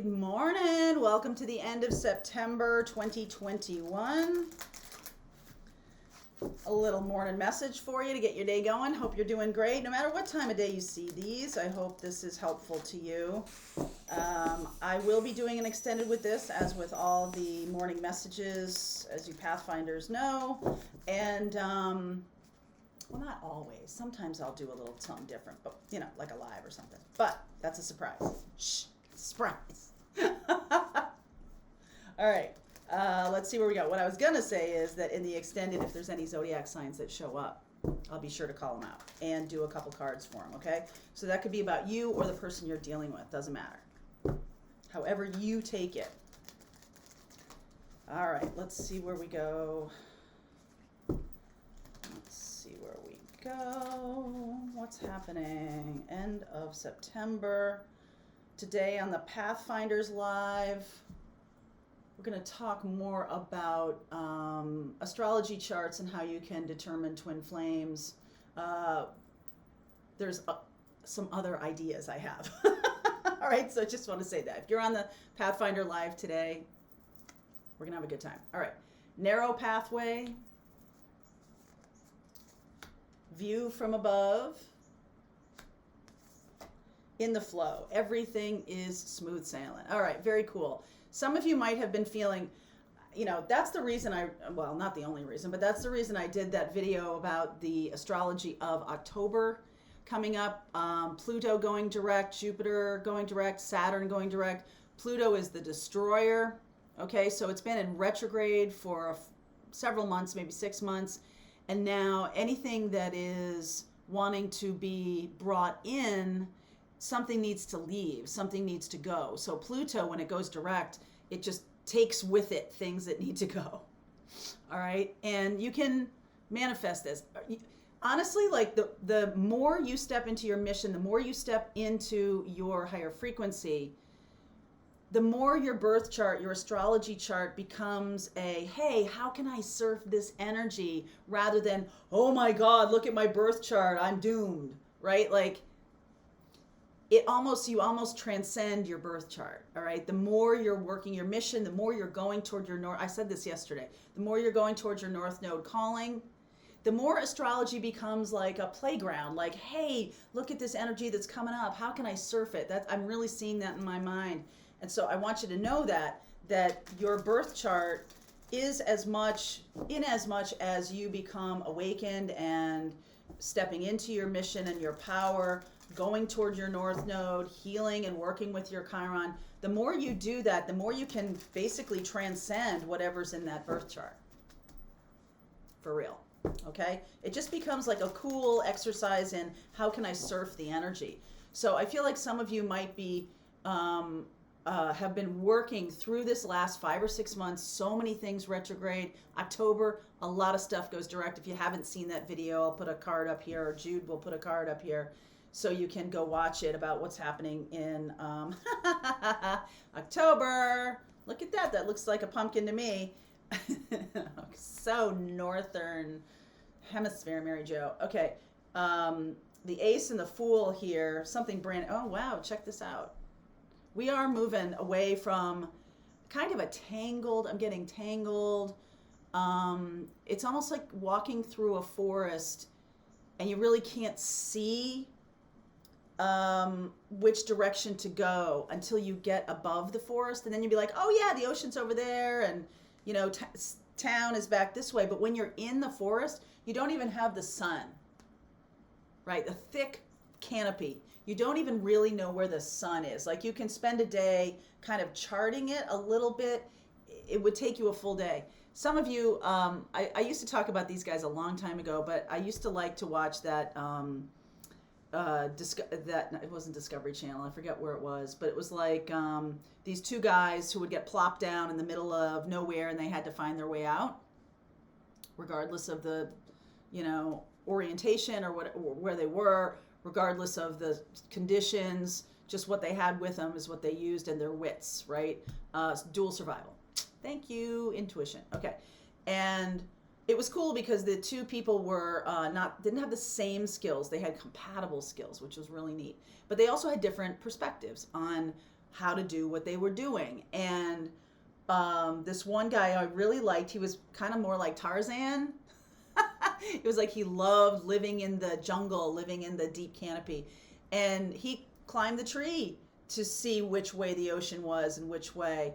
Good morning. Welcome to the end of September 2021. A little morning message for you to get your day going. Hope you're doing great. No matter what time of day you see these, I hope this is helpful to you. I will be doing an extended with this, as with all the morning messages, as you Pathfinders know. And, well, not always. Sometimes I'll do a little something different, but, you know, like a live or something. But that's a surprise. Shh. Surprise. All right, let's see where we go. What I was going to say is that in the extended, if there's any zodiac signs that show up, I'll be sure to call them out and do a couple cards for them, okay? So that could be about you or the person you're dealing with. Doesn't matter. However you take it. All right, let's see where we go. Let's see where we go. What's happening? End of September. Today on the Pathfinders Live, we're going to talk more about astrology charts and how you can determine twin flames. There's some other ideas I have. All right, so I just want to say that. If you're on the Pathfinder Live today, we're going to have a good time. All right, narrow pathway, view from above. In the flow. Everything is smooth sailing. All right, very cool. Some of you might have been feeling, you know, that's the reason well, not the only reason, but that's the reason I did that video about the astrology of October coming up. Pluto going direct, Jupiter going direct, Saturn going direct. Pluto is the destroyer. Okay, so it's been in retrograde for several months, maybe 6 months. And now anything that is wanting to be brought in, something needs to leave, something needs to go. So Pluto, when it goes direct, it just takes with it things that need to go. All right. And you can manifest this. Honestly, like the more you step into your mission, the more you step into your higher frequency, the more your birth chart, your astrology chart becomes a, hey, how can I surf this energy, rather than, oh my God, look at my birth chart, I'm doomed, right? Like, you almost transcend your birth chart, all right? The more you're working your mission, the more you're going toward your north, I said this yesterday, the more you're going towards your north node calling, the more astrology becomes like a playground, like, hey, look at this energy that's coming up, how can I surf it? I'm really seeing that in my mind. And so I want you to know that your birth chart is as much as you become awakened and stepping into your mission and your power, going toward your north node, healing and working with your Chiron. The more you do that, the more you can basically transcend whatever's in that birth chart. For real. Okay? It just becomes like a cool exercise in how can I surf the energy. So I feel like some of you might be have been working through this last 5 or 6 months. So many things retrograde. October, a lot of stuff goes direct. If you haven't seen that video, I'll put a card up here, or Jude will put a card up here, so you can go watch it about what's happening in October. Look at that. That looks like a pumpkin to me. So northern hemisphere, Mary Jo. Okay. The ace and the fool here, something brand, oh wow, check this out. We are moving away from kind of I'm getting tangled. It's almost like walking through a forest and you really can't see which direction to go until you get above the forest, and then you'd be like, oh yeah, the ocean's over there, and you know, town is back this way. But when you're in the forest, you don't even have the sun, right? The thick canopy. You don't even really know where the sun is. Like, you can spend a day kind of charting it a little bit. It would take you a full day. Some of you, I used to talk about these guys a long time ago, but I used to like to watch that, it wasn't Discovery Channel, I forget where it was, but it was like these two guys who would get plopped down in the middle of nowhere, and they had to find their way out, regardless of the, you know, orientation or where they were, regardless of the conditions. Just what they had with them is what they used, and their wits, right? Dual survival. Thank you, intuition. Okay, and it was cool because the two people were didn't have the same skills. They had compatible skills, which was really neat. But they also had different perspectives on how to do what they were doing. And this one guy I really liked, he was kind of more like Tarzan. It was like he loved living in the jungle, living in the deep canopy. And he climbed the tree to see which way the ocean was and which way.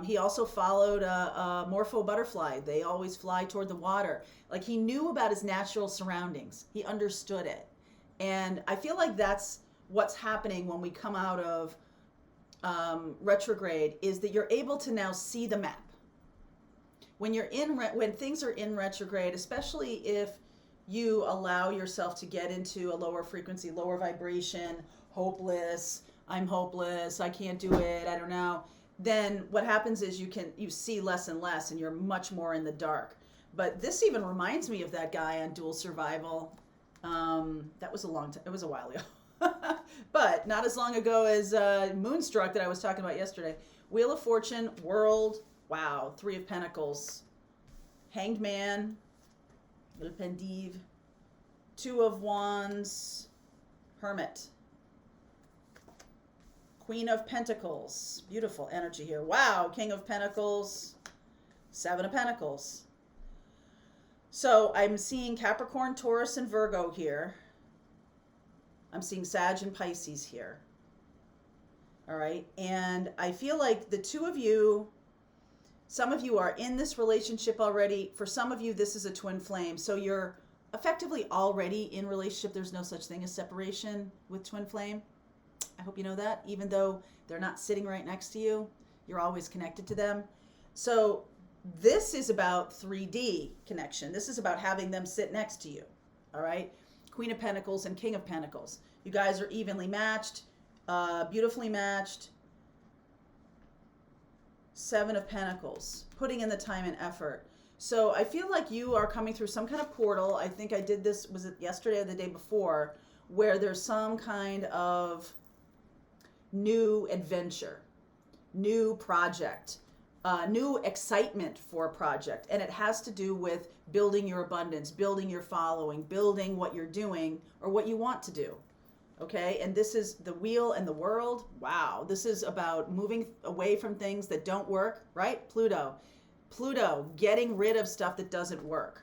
He also followed a morpho butterfly. They always fly toward the water. Like, he knew about his natural surroundings. He understood it. And I feel like that's what's happening when we come out of retrograde, is that you're able to now see the map. When you're when things are in retrograde, especially if you allow yourself to get into a lower frequency, lower vibration, hopeless, I'm hopeless, I can't do it, I don't know, then what happens is you see less and less, and you're much more in the dark. But this even reminds me of that guy on Dual Survival. That was a long time, it was a while ago. But not as long ago as Moonstruck that I was talking about yesterday. Wheel of Fortune, World, wow, Three of Pentacles, Hanged Man, Le Pendive, Two of Wands, Hermit, Queen of Pentacles, beautiful energy here. Wow, King of Pentacles, Seven of Pentacles. So I'm seeing Capricorn, Taurus, and Virgo here. I'm seeing Sag and Pisces here. All right. And I feel like the two of you, some of you are in this relationship already. For some of you, this is a twin flame. So you're effectively already in relationship. There's no such thing as separation with twin flame. I hope you know that. Even though they're not sitting right next to you, you're always connected to them. So this is about 3D connection. This is about having them sit next to you. All right. Queen of Pentacles and King of Pentacles. You guys are evenly matched, beautifully matched. Seven of Pentacles, putting in the time and effort. So I feel like you are coming through some kind of portal. I think I did this, was it yesterday or the day before, where there's some kind of new adventure, new project, new excitement for a project. And it has to do with building your abundance, building your following, building what you're doing or what you want to do. Okay. And this is the wheel and the world. Wow. This is about moving away from things that don't work, right? Pluto, getting rid of stuff that doesn't work.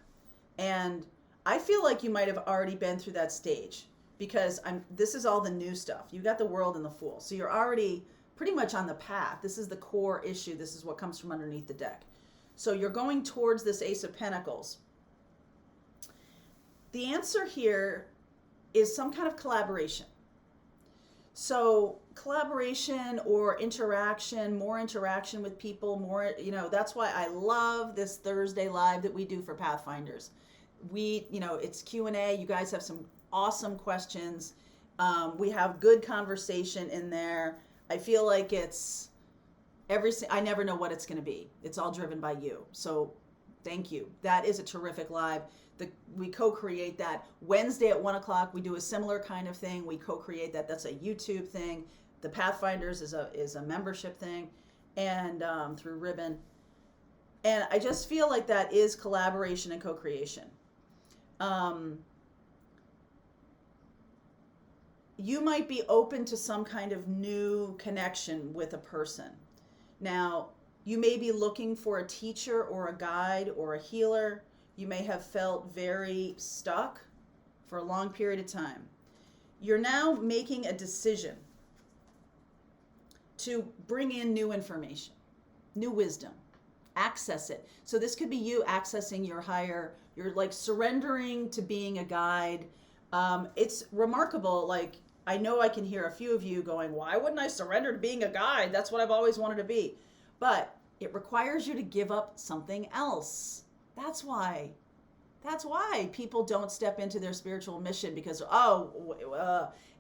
And I feel like you might have already been through that stage, because this is all the new stuff. You got the World and the Fool. So you're already pretty much on the path. This is the core issue. This is what comes from underneath the deck. So you're going towards this Ace of Pentacles. The answer here is some kind of collaboration. So collaboration or interaction, more interaction with people, more, that's why I love this Thursday live that we do for Pathfinders. It's Q&A. You guys have some awesome questions. We have good conversation in there. I feel like I never know what it's going to be. It's all driven by you. So thank you. That is a terrific live. We co-create that. Wednesday at 1:00, we do a similar kind of thing. We co-create that. That's a YouTube thing. The Pathfinders is a membership thing, and through Ribbon. And I just feel like that is collaboration and co-creation. You might be open to some kind of new connection with a person. Now, you may be looking for a teacher or a guide or a healer. You may have felt very stuck for a long period of time. You're now making a decision to bring in new information, new wisdom, access it. So this could be you accessing you're like surrendering to being a guide. It's remarkable. Like, I know I can hear a few of you going, why wouldn't I surrender to being a guide? That's what I've always wanted to be. But it requires you to give up something else. That's why people don't step into their spiritual mission, because,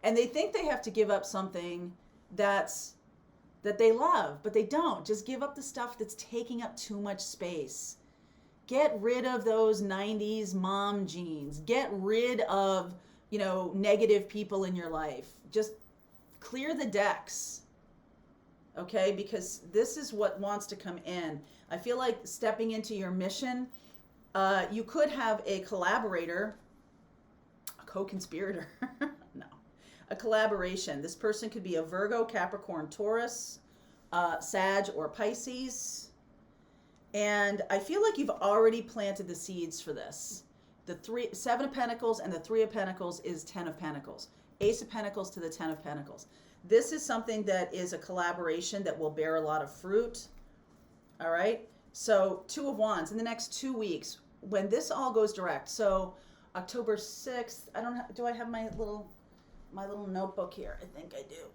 and they think they have to give up something that they love, but they don't. Just give up the stuff that's taking up too much space. Get rid of those 90s mom genes. Get rid of, negative people in your life. Just clear the decks. Okay? Because this is what wants to come in. I feel like stepping into your mission, you could have a collaborator, a co-conspirator, no, a collaboration. This person could be a Virgo, Capricorn, Taurus, Sag, or Pisces. And I feel like you've already planted the seeds for this. The Seven of Pentacles and the Three of Pentacles is Ten of Pentacles. Ace of Pentacles to the Ten of Pentacles. This is something that is a collaboration that will bear a lot of fruit. All right. So Two of Wands in the next 2 weeks, when this all goes direct. So October 6th, do I have my little notebook here? I think I do.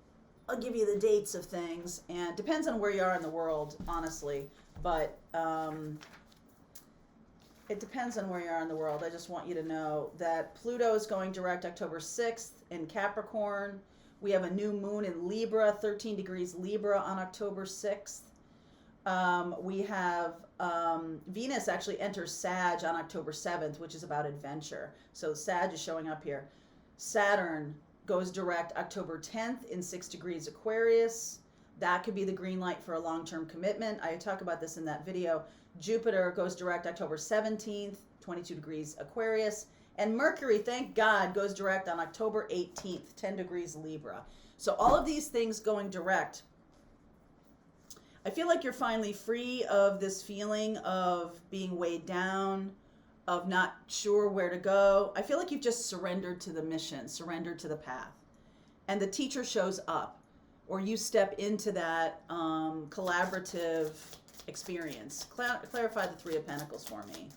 I'll give you the dates of things, and depends on where you are in the world, honestly, but it depends on where you are in the world. I just want you to know that Pluto is going direct October 6th in Capricorn. We have a new moon in Libra, 13 degrees Libra on October 6th. We have Venus actually enters Sag on October 7th, which is about adventure. So Sag is showing up here. Saturn goes direct October 10th in 6 degrees Aquarius. That could be the green light for a long-term commitment. I talk about this in that video. Jupiter goes direct October 17th, 22 degrees Aquarius. And Mercury, thank God, goes direct on October 18th, 10 degrees Libra. So all of these things going direct. I feel like you're finally free of this feeling of being weighed down, of not sure where to go. I feel like you've just surrendered to the mission, surrendered to the path. And the teacher shows up, or you step into that collaborative experience. Clarify the Three of Pentacles for me.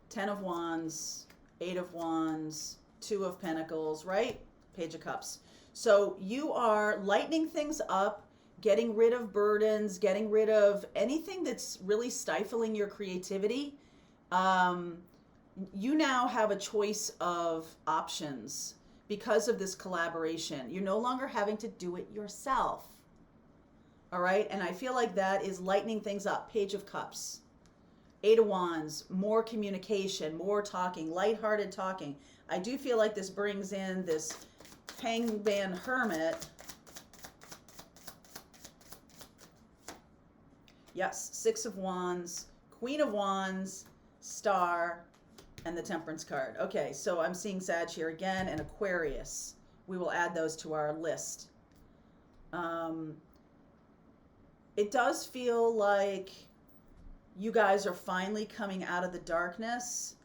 Ten of Wands, Eight of Wands, Two of Pentacles, right? Page of Cups. So you are lightening things up, getting rid of burdens, getting rid of anything that's really stifling your creativity. You now have a choice of options because of this collaboration. You're no longer having to do it yourself. All right? And I feel like that is lightening things up. Page of Cups. Eight of Wands, more communication, more talking, lighthearted talking. I do feel like this brings in this Hangman Hermit. Yes, Six of Wands, Queen of Wands, Star, and the Temperance card. Okay, so I'm seeing Sag here again, and Aquarius. We will add those to our list. It does feel like you guys are finally coming out of the darkness.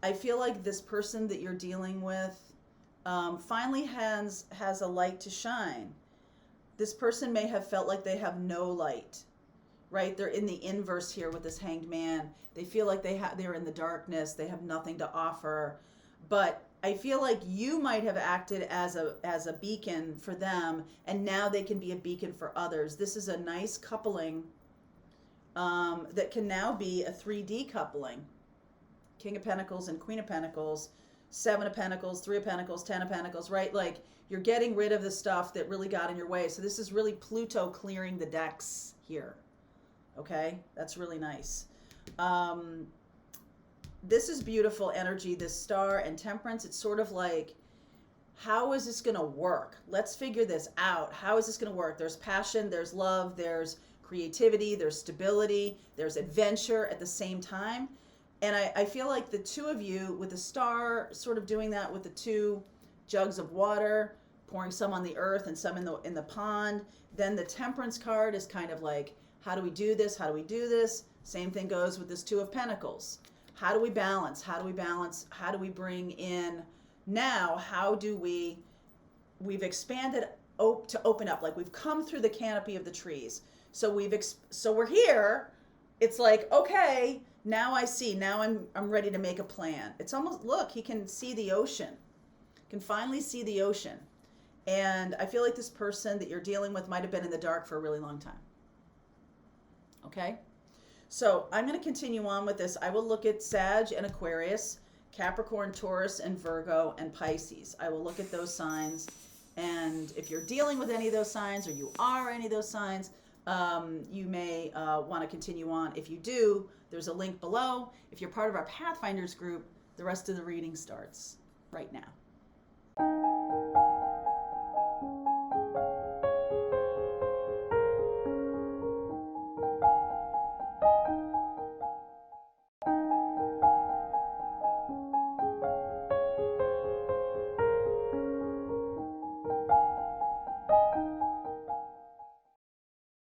I feel like this person that you're dealing with finally has a light to shine. This person may have felt like they have no light, right? They're in the inverse here with this Hanged Man. They feel like they're in the darkness. They have nothing to offer. But I feel like you might have acted as a beacon for them, and now they can be a beacon for others. This is a nice coupling that can now be a 3D coupling. King of Pentacles and Queen of Pentacles, Seven of Pentacles, Three of Pentacles, Ten of Pentacles, right? Like you're getting rid of the stuff that really got in your way. So this is really Pluto clearing the decks here. Okay, that's really nice. This is beautiful energy, this Star and Temperance. It's sort of like, how is this going to work? Let's figure this out. How is this going to work? There's passion, there's love, there's creativity, there's stability, there's adventure at the same time. And I feel like the two of you, with the Star sort of doing that with the two jugs of water, pouring some on the earth and some in the pond. Then the Temperance card is kind of like, how do we do this? How do we do this? Same thing goes with this Two of Pentacles. How do we balance? How do we balance? How do we bring in now? How do we've expanded to open up, like we've come through the canopy of the trees. So we're here. It's like, okay, now I see. Now I'm ready to make a plan. It's almost, look, he can see the ocean. Can finally see the ocean. And I feel like this person that you're dealing with might have been in the dark for a really long time. Okay? So I'm going to continue on with this. I will look at Sag and Aquarius, Capricorn, Taurus, and Virgo, and Pisces. I will look at those signs. And if you're dealing with any of those signs, or you are any of those signs, you may want to continue on. If you do, there's a link below. If you're part of our Pathfinders group, the rest of the reading starts right now.